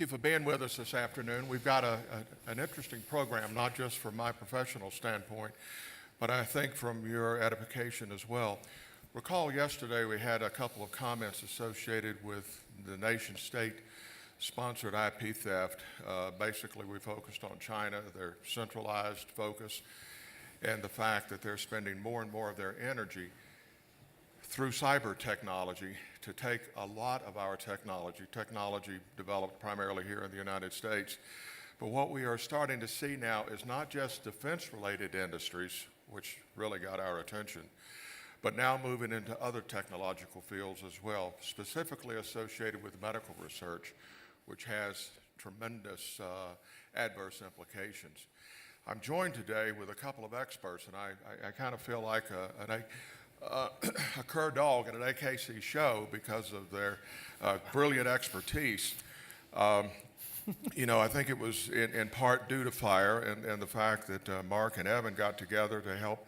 Thank you for being with us this afternoon. We've got an interesting program, not just from my professional standpoint, but I think from your edification as well. Recall yesterday we had a couple of comments associated with the nation-state sponsored IP theft. Basically, we focused on China, their centralized focus, and the fact that they're spending more and more of their energy through cyber technology to take a lot of our technology developed primarily here in the United States. But what we are starting to see now is not just defense-related industries, which really got our attention, but now moving into other technological fields as well, specifically associated with medical research, which has tremendous adverse implications. I'm joined today with a couple of experts, and I kind of feel like a cur dog in an AKC show because of their brilliant expertise. You know, I think it was in part due to FiRe and the fact that Mark and Evan got together to help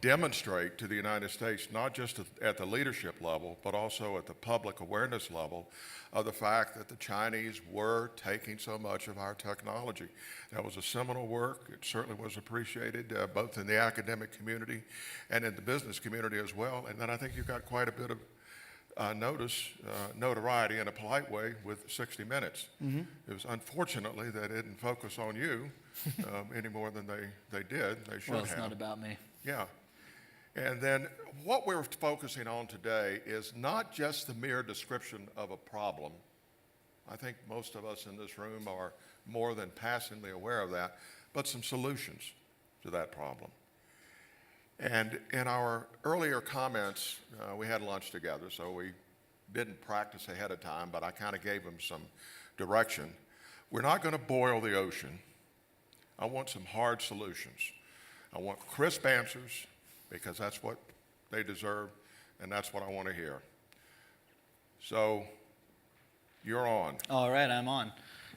demonstrate to the United States, not just at the leadership level, but also at the public awareness level, of the fact that the Chinese were taking so much of our technology. That was a seminal work. It certainly was appreciated both in the academic community and in the business community as well. And then I think you got quite a bit of notoriety in a polite way with 60 Minutes. Mm-hmm. It was unfortunately they didn't focus on you any more than they did. They should have. Well, it's not about me. Yeah. And then what we're focusing on today is not just the mere description of a problem. I think most of us in this room are more than passingly aware of that, but some solutions to that problem. And in our earlier comments, we had lunch together, so we didn't practice ahead of time, but I kind of gave them some direction. We're not going to boil the ocean. I want some hard solutions. I want crisp answers, because that's what they deserve, and that's what I want to hear. So, you're on. All right, I'm on.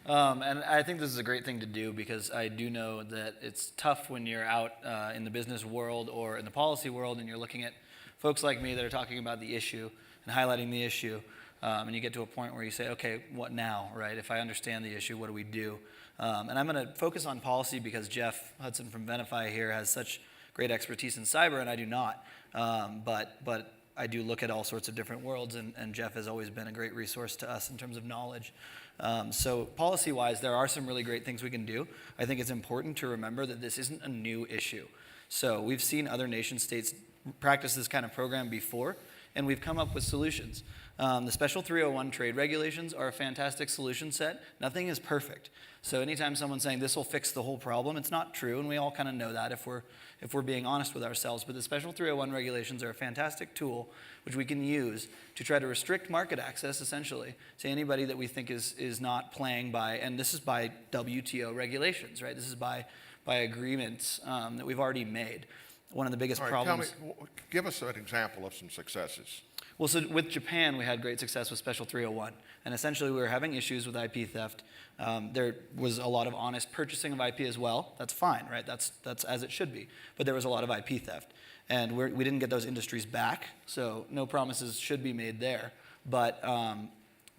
And I think this is a great thing to do because I do know that it's tough when you're out in the business world or in the policy world and you're looking at folks like me that are talking about the issue and highlighting the issue, and you get to a point where you say, okay, what now, right? If I understand the issue, what do we do? And I'm going to focus on policy because Jeff Hudson from Venafi here has such great expertise in cyber, and I do not. But I do look at all sorts of different worlds, and Jeff has always been a great resource to us in terms of knowledge. So policy-wise, there are some really great things we can do. I think it's important to remember that this isn't a new issue. So we've seen other nation states practice this kind of program before, and we've come up with solutions. The Special 301 trade regulations are a fantastic solution set. Nothing is perfect. So anytime someone's saying this will fix the whole problem, it's not true, and we all kind of know that if we're being honest with ourselves. But the Special 301 regulations are a fantastic tool which we can use to try to restrict market access, essentially, to anybody that we think is not playing by, and this is by WTO regulations, right? This is by agreements that we've already made. One of the biggest problems. Give us an example of some successes. Well, so with Japan, we had great success with Special 301. And essentially, we were having issues with IP theft. There was a lot of honest purchasing of IP as well. That's fine, right? That's as it should be. But there was a lot of IP theft. And we didn't get those industries back, so no promises should be made there. But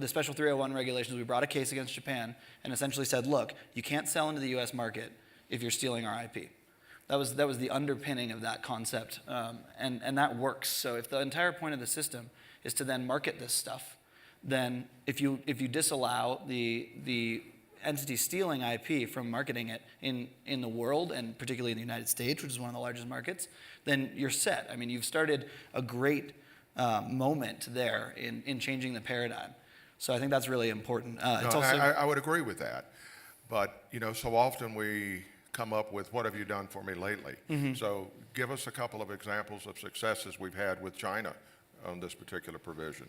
the Special 301 regulations, we brought a case against Japan and essentially said, look, you can't sell into the US market if you're stealing our IP. That was the underpinning of that concept, and that works. So if the entire point of the system is to then market this stuff, then if you disallow the entity stealing IP from marketing it in the world, and particularly in the United States, which is one of the largest markets, then you're set. I mean, you've started a great moment there in changing the paradigm. So I think that's really important. I would agree with that. But, you know, so often we come up with, what have you done for me lately? Mm-hmm. So give us a couple of examples of successes we've had with China on this particular provision.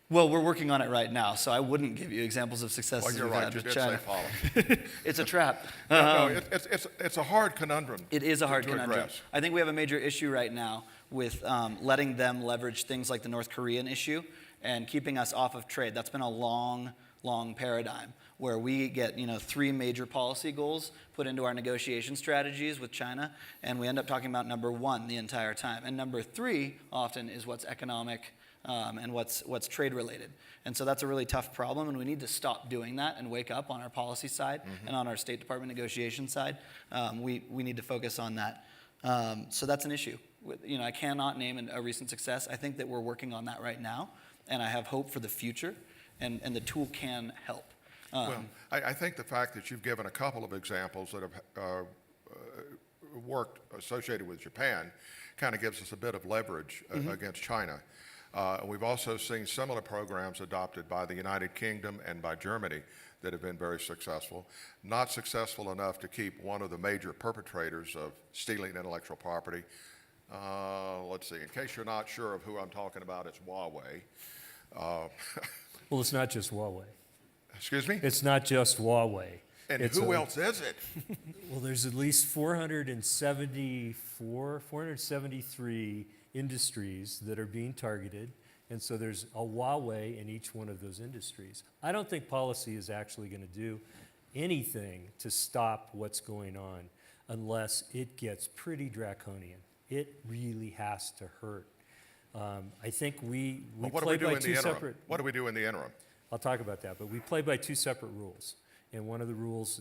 Well, we're working on it right now, so I wouldn't give you examples of successes we've had with China. Say It's a trap. No, it's a hard conundrum. It is a hard conundrum. Address. I think we have a major issue right now with letting them leverage things like the North Korean issue and keeping us off of trade. That's been a long paradigm where we get 3 major policy goals put into our negotiation strategies with China, and we end up talking about number 1 the entire time. And number 3 often is what's economic and what's trade related. And so that's a really tough problem, and we need to stop doing that and wake up on our policy side and on our State Department negotiation side. We need to focus on that. So that's an issue. I cannot name a recent success. I think that we're working on that right now, and I have hope for the future, and the tool can help. Well, I think the fact that you've given a couple of examples that have worked associated with Japan kind of gives us a bit of leverage against China. We've also seen similar programs adopted by the United Kingdom and by Germany that have been very successful. Not successful enough to keep one of the major perpetrators of stealing intellectual property. Let's see, in case you're not sure of who I'm talking about, it's Huawei. Well, it's not just Huawei. Excuse me? It's not just Huawei. And It's who else is it? Well, there's at least 473 industries that are being targeted, and so there's a Huawei in each one of those industries. I don't think policy is actually going to do anything to stop what's going on unless it gets pretty draconian. It really has to hurt. I think we Well, what do play we do by in the two interim? separate. What do we do in the interim? I'll talk about that, but we play by two separate rules. And one of the rules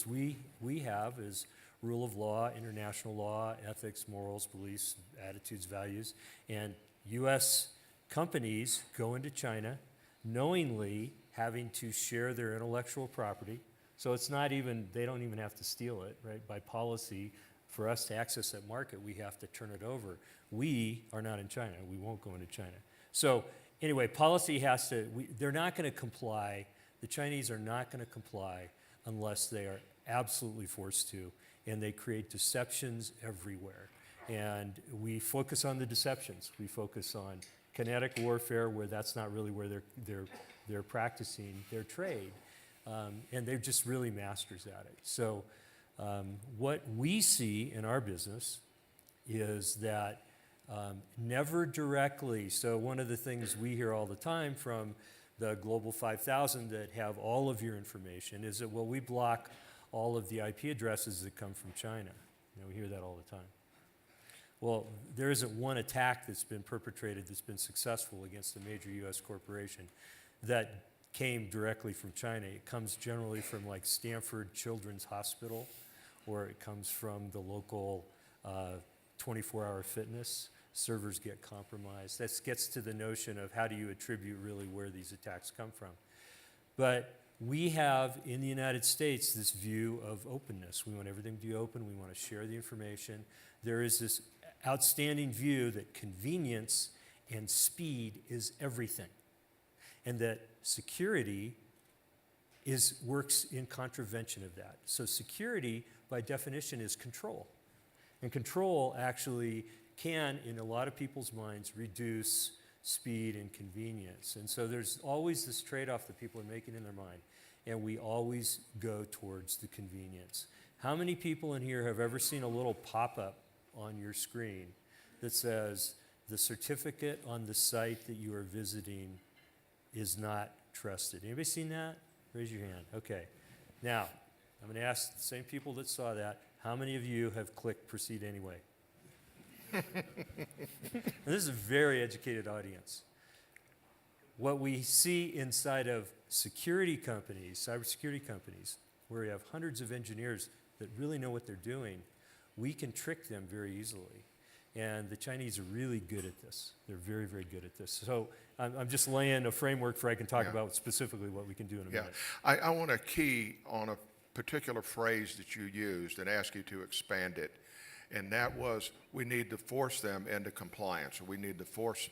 we have is rule of law, international law, ethics, morals, beliefs, attitudes, values. And U.S. companies go into China knowingly having to share their intellectual property. So it's not even, they don't even have to steal it, right? By policy, for us to access that market, we have to turn it over. We are not in China. We won't go into China. So anyway, policy has to, they're not going to comply. The Chinese are not going to comply unless they are absolutely forced to, and they create deceptions everywhere. And we focus on the deceptions. We focus on kinetic warfare, where that's not really where they're practicing their trade, and they're just really masters at it. So what we see in our business is that never directly. So one of the things we hear all the time from the Global 5,000 that have all of your information is that, well, we block all of the IP addresses that come from China. We hear that all the time. Well, there isn't one attack that's been perpetrated that's been successful against a major U.S. corporation that came directly from China. It comes generally from like Stanford Children's Hospital, or it comes from the local 24-hour fitness. Servers get compromised. That gets to the notion of how do you attribute really where these attacks come from. But we have in the United States this view of openness. We want everything to be open. We want to share the information. There is this outstanding view that convenience and speed is everything, and that security works in contravention of that. So security, by definition, is control. And control actually can, in a lot of people's minds, reduce speed and convenience. And so there's always this trade-off that people are making in their mind, and we always go towards the convenience. How many people in here have ever seen a little pop-up on your screen that says, the certificate on the site that you are visiting is not trusted? Anybody seen that? Raise your hand. Okay. Now, I'm going to ask the same people that saw that, how many of you have clicked proceed anyway? This is a very educated audience. What we see inside of security companies, cybersecurity companies, where we have hundreds of engineers that really know what they're doing, we can trick them very easily. And the Chinese are really good at this. They're very, very good at this. So I'm just laying a framework for I can talk about specifically what we can do in a minute. I want to key on a particular phrase that you used and ask you to expand it. And that was, we need to force them into compliance. We need to force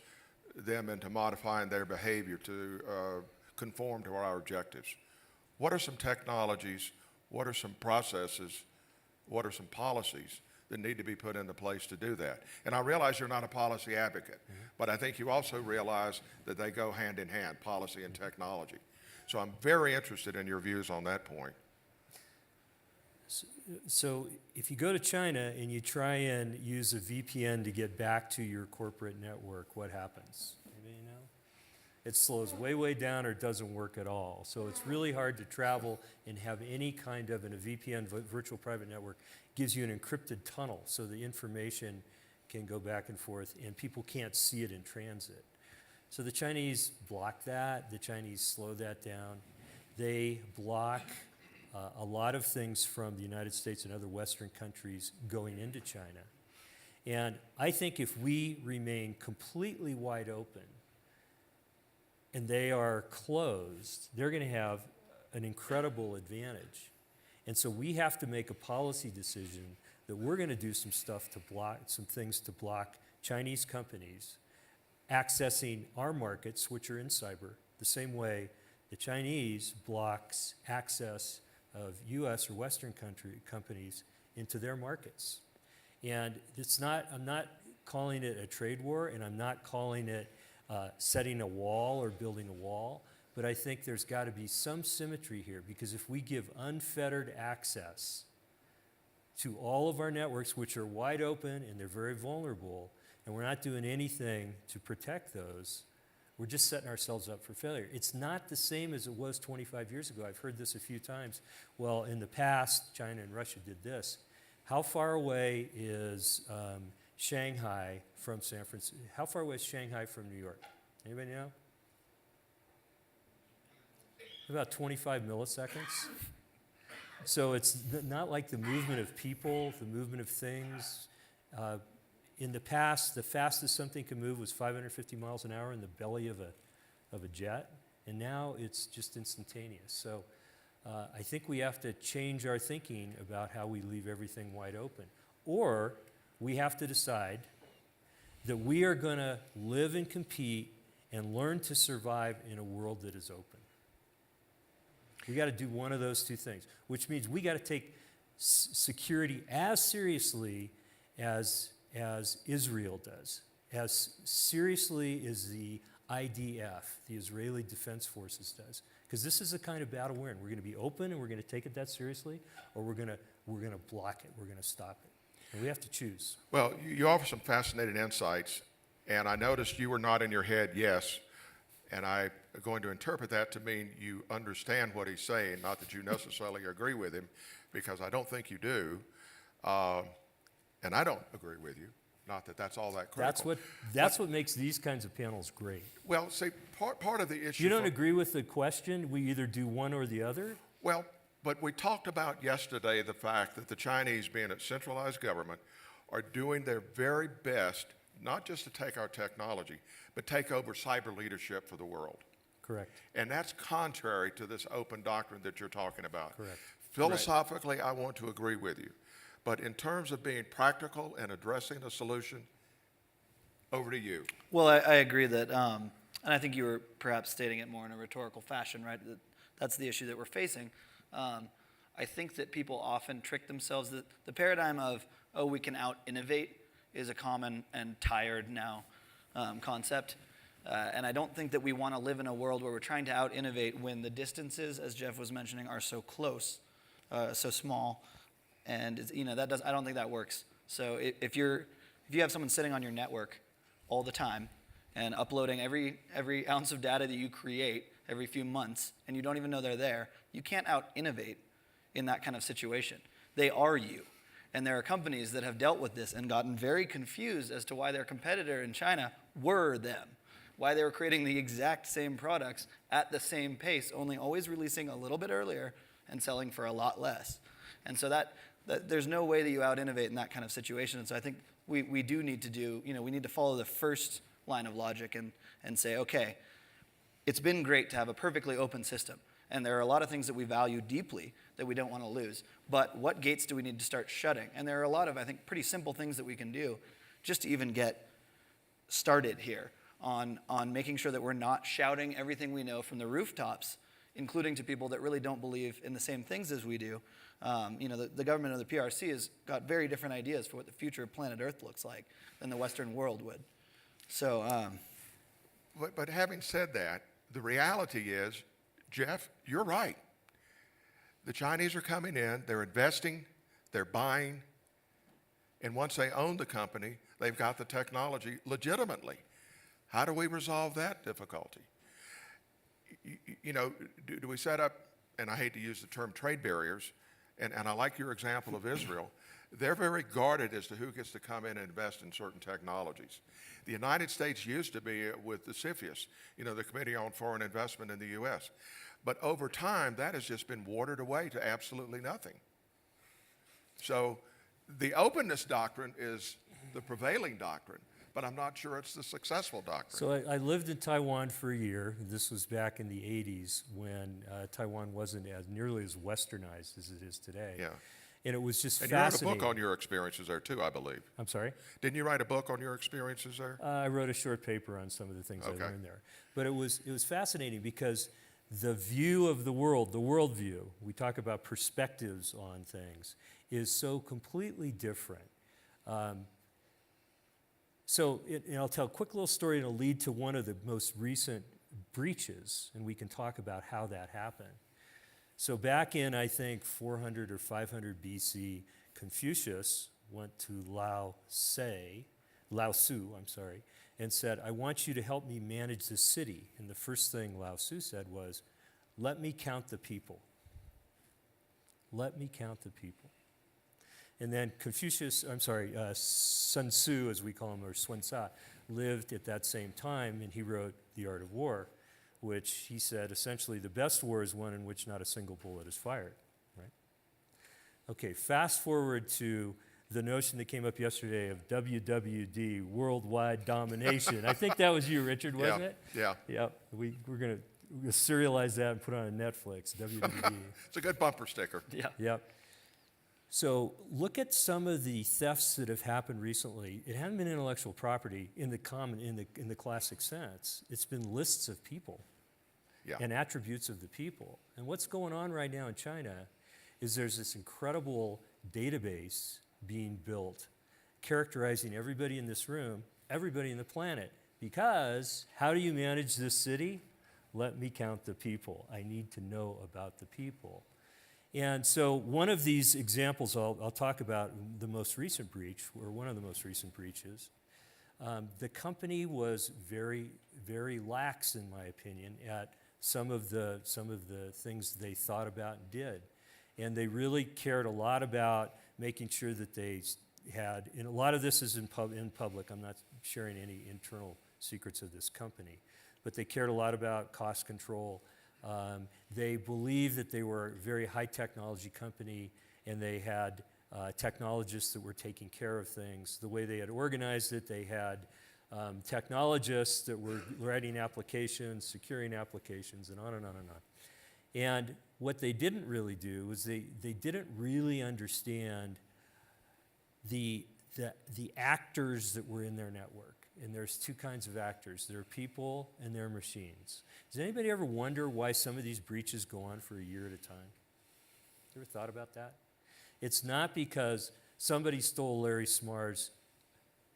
them into modifying their behavior to conform to our objectives. What are some technologies, what are some processes, what are some policies that need to be put into place to do that? And I realize you're not a policy advocate, but I think you also realize that they go hand in hand, policy and technology. So I'm very interested in your views on that point. So if you go to China and you try and use a VPN to get back to your corporate network, what happens? Anybody know? It slows way, way down or doesn't work at all. So it's really hard to travel and have any kind of, in a VPN, virtual private network, gives you an encrypted tunnel so the information can go back and forth and people can't see it in transit. So the Chinese block that. The Chinese slow that down. They block a lot of things from the United States and other Western countries going into China. And I think if we remain completely wide open and they are closed, they're going to have an incredible advantage. And so we have to make a policy decision that we're going to do some stuff to block, some things to block Chinese companies accessing our markets, which are in cyber, the same way the Chinese blocks access of US or Western companies into their markets. And it's not, I'm not calling it a trade war, and I'm not calling it setting a wall or building a wall, but I think there's got to be some symmetry here, because if we give unfettered access to all of our networks, which are wide open and they're very vulnerable, and we're not doing anything to protect those, we're just setting ourselves up for failure. It's not the same as it was 25 years ago. I've heard this a few times. Well, in the past, China and Russia did this. How far away is Shanghai from San Francisco? How far away is Shanghai from New York? Anybody know? About 25 milliseconds. So it's not like the movement of people, the movement of things. In the past, the fastest something could move was 550 miles an hour in the belly of a jet, and now it's just instantaneous. So I think we have to change our thinking about how we leave everything wide open. Or we have to decide that we are going to live and compete and learn to survive in a world that is open. We got to do one of those two things, which means we got to take security as seriously as Israel does, as seriously as the IDF, the Israeli Defense Forces, does. Because this is the kind of battle we're in. We're going to be open and we're going to take it that seriously, or we're going to block it. We're going to stop it. And we have to choose. Well, you offer some fascinating insights, and I noticed you were not in your head, yes, and I'm going to interpret that to mean you understand what he's saying, not that you necessarily agree with him, because I don't think you do, and I don't agree with you, not that that's all that critical. That's what makes these kinds of panels great. Well, see, part of the issue... You don't agree with the question? We either do one or the other? Well, but we talked about yesterday the fact that the Chinese, being a centralized government, are doing their very best, not just to take our technology, but take over cyber leadership for the world. Correct. And that's contrary to this open doctrine that you're talking about. Correct. Philosophically, I want to agree with you. But in terms of being practical and addressing a solution, over to you. Well, I agree that, and I think you were perhaps stating it more in a rhetorical fashion, right? That's the issue that we're facing. I think that people often trick themselves. The paradigm of, oh, we can out-innovate is a common and tired now concept. And I don't think that we want to live in a world where we're trying to out-innovate when the distances, as Jeff was mentioning, are so close, so small. And I don't think that works. So if you have someone sitting on your network all the time and uploading every ounce of data that you create every few months, and you don't even know they're there, you can't out-innovate in that kind of situation. They are you. And there are companies that have dealt with this and gotten very confused as to why their competitor in China were them, why they were creating the exact same products at the same pace, only always releasing a little bit earlier and selling for a lot less. And so that there's no way that you out-innovate in that kind of situation. And so I think we do need to we need to follow the first line of logic and say, okay, it's been great to have a perfectly open system. And there are a lot of things that we value deeply that we don't want to lose. But what gates do we need to start shutting? And there are a lot of, I think, pretty simple things that we can do just to even get started here on making sure that we're not shouting everything we know from the rooftops, including to people that really don't believe in the same things as we do. The government of the PRC has got very different ideas for what the future of planet Earth looks like than the Western world would. So, But having said that, the reality is, Jeff, you're right. The Chinese are coming in, they're investing, they're buying, and once they own the company, they've got the technology legitimately. How do we resolve that difficulty? Do we set up, and I hate to use the term trade barriers, and I like your example of Israel. they're very guarded as to who gets to come in and invest in certain technologies. The United States used to be with the CFIUS, the Committee on Foreign Investment in the U.S. But over time, that has just been watered away to absolutely nothing. So the openness doctrine is the prevailing doctrine, but I'm not sure it's the successful doctrine. So I lived in Taiwan for a year. This was back in the 80s when Taiwan wasn't nearly as westernized as it is today. Yeah. And it was just And you wrote a fascinating. book on your experiences there too, I believe. I'm sorry? Didn't you write a book on your experiences there? I wrote a short paper on some of the things Okay. I learned there. But it was fascinating because the view of the world, the worldview, we talk about perspectives on things, is so completely different. And I'll tell a quick little story and it'll lead to one of the most recent breaches, and we can talk about how that happened. So back in, I think, 400 or 500 BC, Confucius went to Lao Tzu, and said, I want you to help me manage the city. And the first thing Lao Tzu said was, let me count the people. Let me count the people. And then Sun Tzu, as we call him, or Sun Tzu, lived at that same time, and he wrote The Art of War, which he said, essentially, the best war is one in which not a single bullet is fired, right? Okay, fast forward to the notion that came up yesterday of WWD, worldwide domination. I think that was you, Richard, wasn't it? Yeah. Yep. We're going to serialize that and put it on Netflix, WWD. It's a good bumper sticker. Yeah. Yep. So look at some of the thefts that have happened recently. It hasn't been intellectual property in the classic sense. It's been lists of people and attributes of the people. And what's going on right now in China is there's this incredible database being built characterizing everybody in this room, everybody in the planet. Because how do you manage this city? Let me count the people. I need to know about the people. And so one of these examples I'll talk about, the most recent breach, or one of the most recent breaches. The company was very, very lax, in my opinion, at some of the things they thought about and did. And they really cared a lot about making sure that they had, and a lot of this is in public, I'm not sharing any internal secrets of this company, but they cared a lot about cost control. They believed that they were a very high technology company, and they had technologists that were taking care of things. The way they had organized it, they had technologists that were writing applications, securing applications, and on and on and on. And what they didn't really do was they didn't really understand the actors that were in their network. And there's two kinds of actors. There are people and there are machines. Does anybody ever wonder why some of these breaches go on for a year at a time? You ever thought about that? It's not because somebody stole Larry Smarr's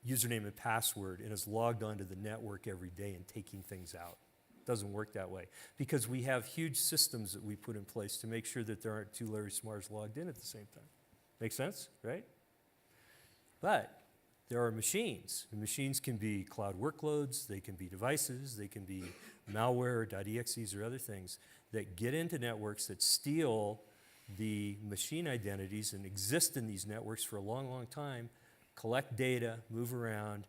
username and password and is logged onto the network every day and taking things out. It doesn't work that way. Because we have huge systems that we put in place to make sure that there aren't two Larry Smarrs logged in at the same time. Make sense, right? But there are machines. The machines can be cloud workloads, they can be devices, they can be malware, .exes, or other things that get into networks that steal the machine identities and exist in these networks for a long, long time, collect data, move around,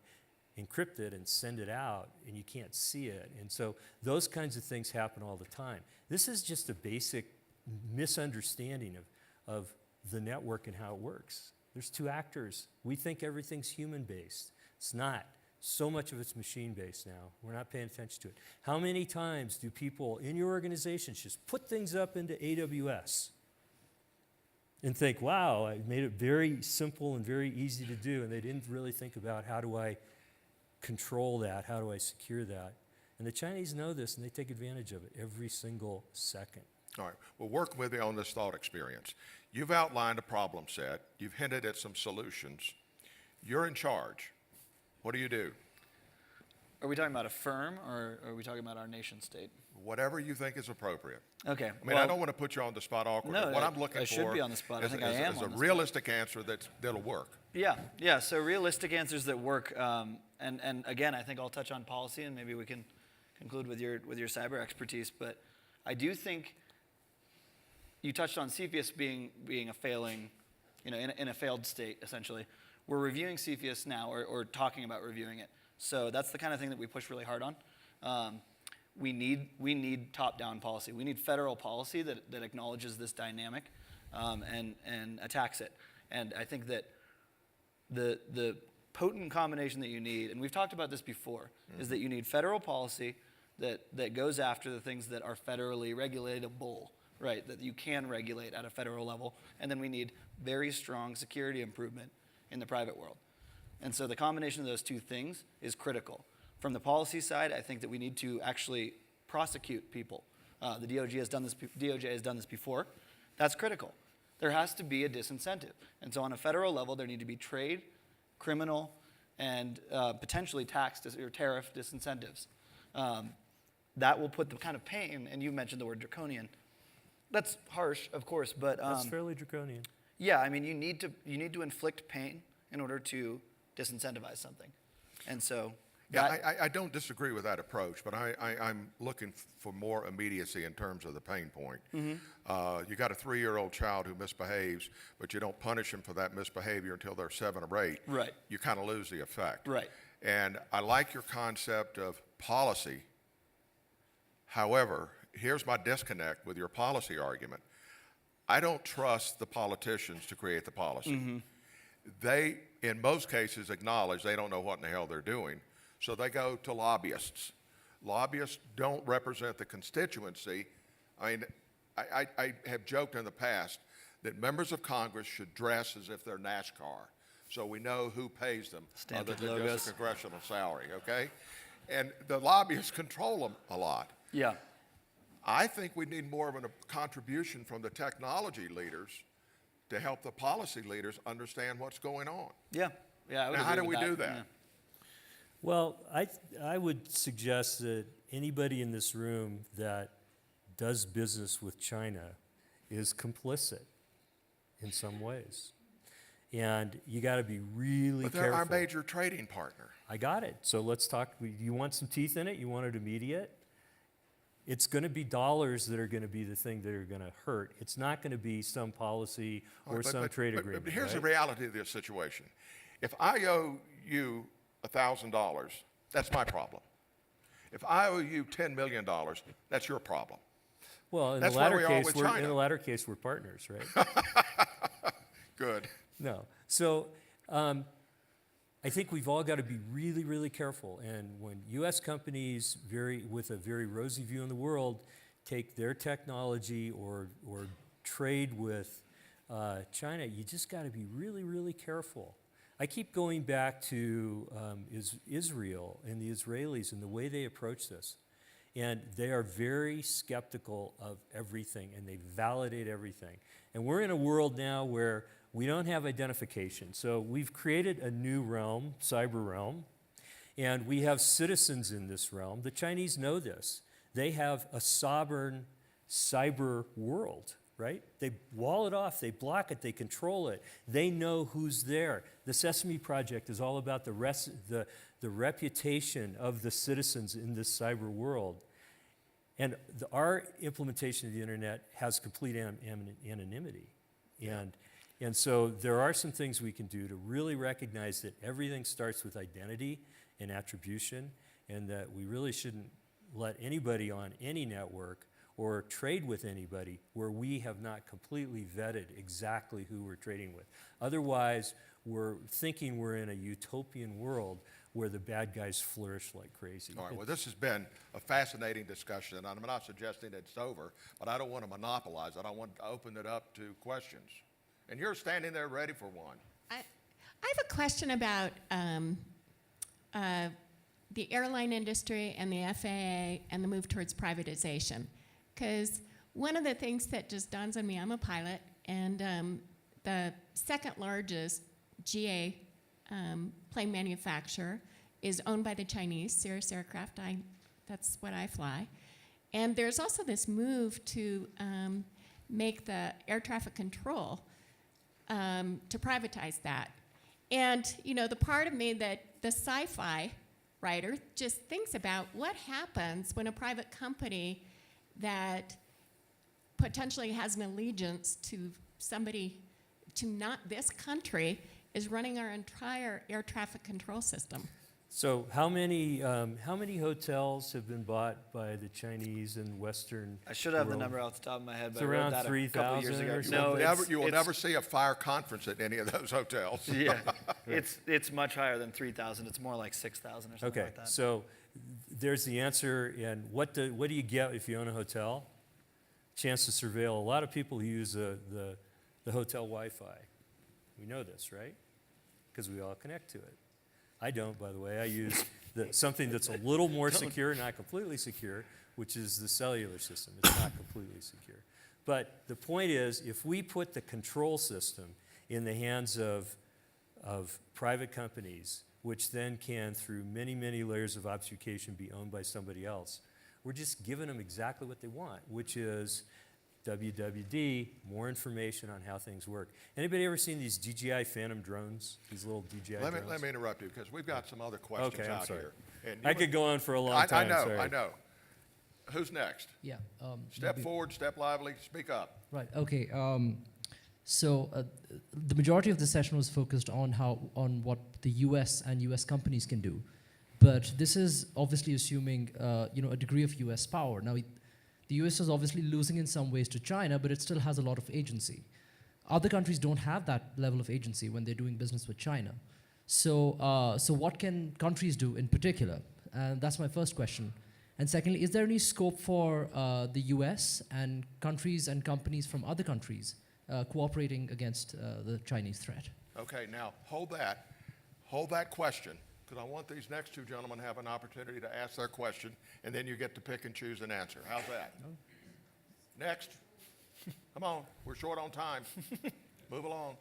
encrypt it, and send it out, and you can't see it. And so those kinds of things happen all the time. This is just a basic misunderstanding of the network and how it works. There's two actors. We think everything's human-based. It's not. So much of it's machine-based now. We're not paying attention to it. How many times do people in your organizations just put things up into AWS and think, wow, I made it very simple and very easy to do, and they didn't really think about how do I control that, how do I secure that? And the Chinese know this, and they take advantage of it every single second. All right. Well, work with you on this thought experience. You've outlined a problem set. You've hinted at some solutions. You're in charge. What do you do? Are we talking about a firm, or are we talking about our nation state? Whatever you think is appropriate. Okay. I mean, I don't want to put you on the spot awkwardly. No, what I'm looking I for should be on the spot. I think I am is on a the spot. realistic answer that'll work. Yeah. So realistic answers that work. And again, I think I'll touch on policy, and maybe we can conclude with your cyber expertise. But I do think you touched on CFIUS being a failing in a failed state, essentially. We're reviewing CFIUS now, or talking about reviewing it. So that's the kind of thing that we push really hard on. We need top-down policy. We need federal policy that acknowledges this dynamic and attacks it. And I think that the potent combination that you need, and we've talked about this before, is that you need federal policy that goes after the things that are federally regulatable, right, that you can regulate at a federal level. And then we need very strong security improvement in the private world. And so the combination of those two things is critical. From the policy side, I think that we need to actually prosecute people. The DOJ has done this before. That's critical. There has to be a disincentive. And so on a federal level, there need to be trade, criminal, and potentially tax or tariff disincentives. That will put the kind of pain, and you mentioned the word draconian. That's harsh, of course, but That's fairly draconian. yeah, I mean, you need to inflict pain in order to disincentivize something. And so Yeah, I don't disagree with that approach, but I'm looking for more immediacy in terms of the pain point. You got a 3-year-old child who misbehaves, but you don't punish him for that misbehavior until they're 7 or 8. Right. You kind of lose the effect. Right. And I like your concept of policy. However, here's my disconnect with your policy argument. I don't trust the politicians to create the policy. They, in most cases, acknowledge they don't know what in the hell they're doing. So they go to lobbyists. Lobbyists don't represent the constituency. I mean, I have joked in the past that members of Congress should dress as if they're NASCAR, so we know who pays them Stamped other with than logos. just a congressional salary, okay? And the lobbyists control them a lot. yeah, I think we need more of a contribution from the technology leaders to help the policy leaders understand what's going on. yeah, I would Now, how agree do with we do that? Yeah. Well, I would suggest that anybody in this room that does business with China is complicit in some ways. And you got to be really But they're careful. our major trading partner. I got it. So let's talk. You want some teeth in it? You want it immediate? It's going to be dollars that are going to be the thing that are going to hurt. It's not going to be some policy or some trade agreement. But here's the right? reality of this situation. If I owe you $1,000, that's my problem. If I owe you $10 million, that's your problem. Well, in That's the where latter we are case, with we're in China. the latter case we're partners, right? Good. No. So I think we've all got to be really, really careful. And when U.S. companies, with a very rosy view in the world, take their technology or trade with China, you just got to be really, really careful. I keep going back to Israel and the Israelis and the way they approach this. And they are very skeptical of everything, and they validate everything. And we're in a world now where we don't have identification. So we've created a new realm, cyber realm, and we have citizens in this realm. The Chinese know this. They have a sovereign cyber world, right? They wall it off, they block it, they control it. They know who's there. The Sesame Project is all about the reputation of the citizens in this cyber world. And our implementation of the internet has complete anonymity. And so there are some things we can do to really recognize that everything starts with identity and attribution, and that we really shouldn't let anybody on any network or trade with anybody where we have not completely vetted exactly who we're trading with. Otherwise, we're thinking we're in a utopian world where the bad guys flourish like crazy. All right, well, this has been a fascinating discussion, and I'm not suggesting it's over, but I don't want to monopolize it. I want to open it up to questions. And you're standing there ready for one. I have a question about the airline industry and the FAA and the move towards privatization. Because one of the things that just dawns on me, I'm a pilot, and the second largest GA plane manufacturer is owned by the Chinese, Cirrus Aircraft. That's what I fly. And there's also this move to make the air traffic control to privatize that. And, you know, the part of me that the sci-fi writer just thinks about what happens when a private company that potentially has an allegiance to somebody to not this country is running our entire air traffic control system. So how many hotels have been bought by the Chinese and Western I should have the world? number off the top of my head, but It's I wrote around that a couple years 3,000 ago. or No, something? You will it's- never see a FiRe conference at any of those hotels. Yeah, it's much higher than 3,000. It's more like 6,000 or something Okay, like that. so there's the answer. And what do you get if you own a hotel? Chance to surveil a lot of people who use the hotel Wi-Fi. We know this, right? Because we all connect to it. I don't, by the way. I use something that's a little more secure, not completely secure, which is the cellular system. It's not completely secure. But the point is, if we put the control system in the hands of private companies, which then can, through many, many layers of obfuscation, be owned by somebody else, we're just giving them exactly what they want, which is WWD, more information on how things work. Anybody ever seen these DJI Phantom drones? These little DJI drones? Let me interrupt you because we've got some other questions Okay, I'm out sorry. here. And I could go on for a long time. sorry. I know. Who's next? Yeah. Step forward, step lively, speak up. Right. Okay. So the majority of the session was focused on what the U.S. and U.S. companies can do, but this is obviously assuming a degree of U.S. power. Now, the U.S. is obviously losing in some ways to China, but it still has a lot of agency. Other countries don't have that level of agency when they're doing business with China. So what can countries do in particular? And that's my first question. And secondly, is there any scope for the U.S. and countries and companies from other countries cooperating against the Chinese threat? Okay, now hold that question, because I want these next two gentlemen to have an opportunity to ask their question, and then you get to pick and choose an answer. How's that? Next. Come on, we're short on time. Move along.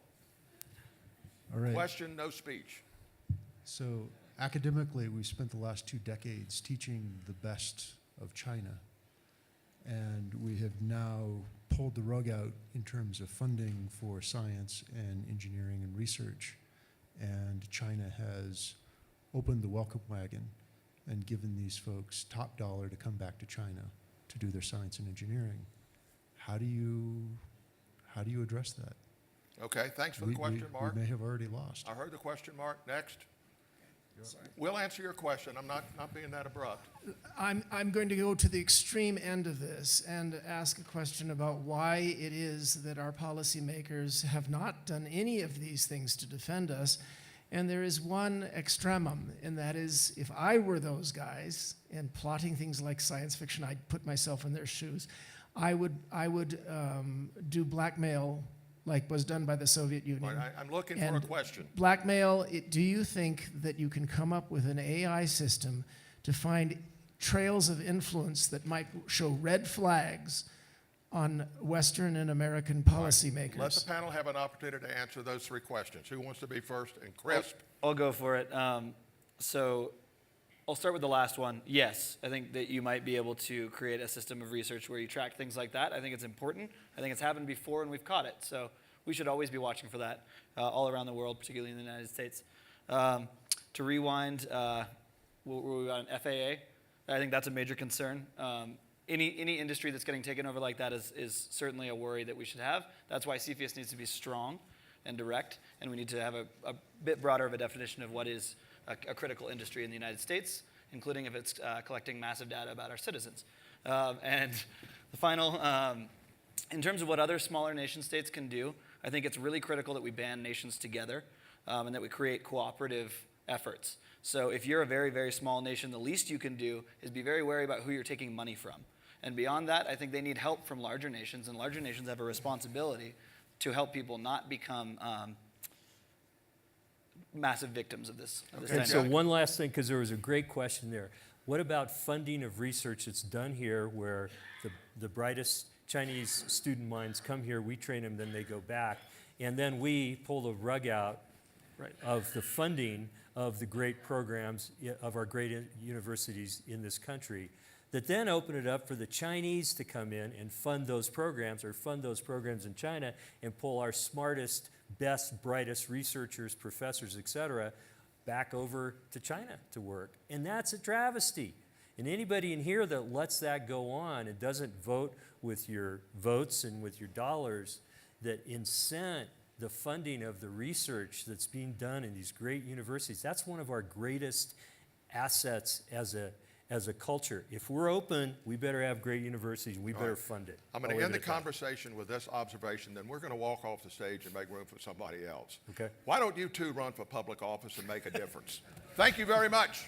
All right. Question, no speech. So academically, we spent the last 2 decades teaching the best of China. And we have now pulled the rug out in terms of funding for science and engineering and research. And China has opened the welcome wagon and given these folks top dollar to come back to China to do their science and engineering. How do you address that? Okay, thanks for the question, Mark. We may have already lost. I heard the question, Mark. Next. We'll answer your question. I'm not being that abrupt. I'm going to go to the extreme end of this and ask a question about why it is that our policymakers have not done any of these things to defend us. And there is one extremum, and that is if I were those guys and plotting things like science fiction, I'd put myself in their shoes. I would do blackmail like was done by the Soviet Union. Right, I'm looking for a question. Blackmail, do you think that you can come up with an AI system to find trails of influence that might show red flags on Western and American policymakers? Let the panel have an opportunity to answer those 3 questions. Who wants to be first and crisp? I'll go for it. So I'll start with the last one. Yes, I think that you might be able to create a system of research where you track things like that. I think it's important. I think it's happened before and we've caught it. So we should always be watching for that all around the world, particularly in the United States. To rewind, what were we on FAA? I think that's a major concern. Any industry that's getting taken over like that is certainly a worry that we should have. That's why CFIUS needs to be strong and direct, and we need to have a bit broader of a definition of what is a critical industry in the United States, including if it's collecting massive data about our citizens. And the final, in terms of what other smaller nation states can do, I think it's really critical that we band nations together and that we create cooperative efforts. So if you're a very, very small nation, the least you can do is be very wary about who you're taking money from. And beyond that, I think they need help from larger nations, and larger nations have a responsibility to help people not become massive victims of this. And so one last thing, because there was a great question there. What about funding of research that's done here where the brightest Chinese student minds come here, we train them, then they go back, and then we pull the rug out of the funding of the great programs of our great universities in this country that then open it up for the Chinese to come in and fund those programs or fund those programs in China and pull our smartest, best, brightest researchers, professors, et cetera, back over to China to work. And that's a travesty. And anybody in here that lets that go on and doesn't vote with your votes and with your dollars that incent the funding of the research that's being done in these great universities. That's one of our greatest assets as a culture. If we're open, we better have great universities, and we better fund it. I'm going I'll to leave end it the at that. conversation with this observation, then we're going to walk off the stage and make room for somebody else. Okay. Why don't you two run for public office and make a difference? Thank you very much.